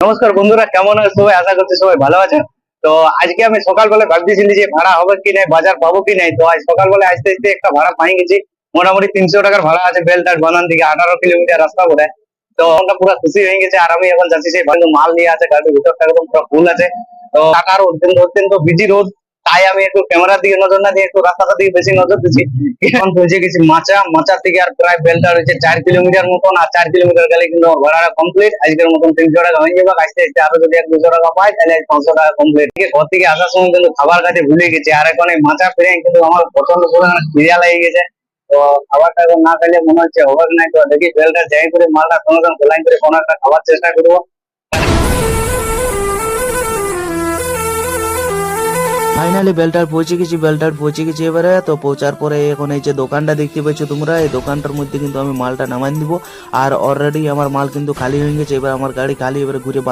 নমস্কার বন্ধুরা, কেমন আছে সবাই? আশা করছি সবাই ভালো আছে। তো আজকে আমি সকালবেলা ভাবতেছিলি যে ভাড়া হবে কি নাই, বাজার পাবো কি নাই। তো আজ সকালবেলা আসতে আসতে একটা ভাড়া পাই গেছি। মোটামুটি 300 টাকার ভাড়া আছে, বেলটার বানান থেকে 18 কিলোমিটার রাস্তা করে। তো আমরা পুরো খুশি হয়ে গেছে। আর আমি এখন যাচ্ছি সেই ভালো মাল নিয়ে আছে, গাড়ির ভিতরটা একদম পুরো ফুল আছে। তো টাকার অত্যন্ত অত্যন্ত বিজি রোড, তাই আমি একটু ক্যামেরার দিকে নজর না দিয়ে একটু রাস্তাটার দিকে বেশি নজর দিচ্ছি। এখন পৌঁছে গেছি মাচার থেকে আর প্রায় বেলটা রয়েছে 4 কিলোমিটার মতন। আর 4 কিলোমিটার গেলে কিন্তু আমার ভাড়াটা কমপ্লিট। আজকের মতন 300 টাকা হয়ে যাবে। আসতে আসতে আরো যদি 1-200 টাকা পাই তাহলে 500 টাকা কমপ্লিট। ঘর থেকে আসার সময় কিন্তু খাবার কাছে ভুলে গেছি। আর এখন এই মাচা ফিরে কিন্তু আমার প্রচন্ড পরিমাণে খিদা লেগে গেছে। তো খাবারটা এখন না খেলে মনে হচ্ছে হবে না। তো দেখি বেলটা যাই করে মালটা সঙ্গে সঙ্গে ফ্লাইং করে কোনো একটা খাবার চেষ্টা করবো। ফাইনালি বেলটার পৌঁছে গেছি এবারে। তো পৌঁছার পরে এখন এই যে দোকানটা দেখতে পাচ্ছ তোমরা, এই দোকানটার মধ্যে কিন্তু আমি মালটা নামান দিব। আর অলরেডি আমার মাল কিন্তু খালি হয়ে গেছে। এবার আমার গাড়ি খালি, এবারে ঘুরে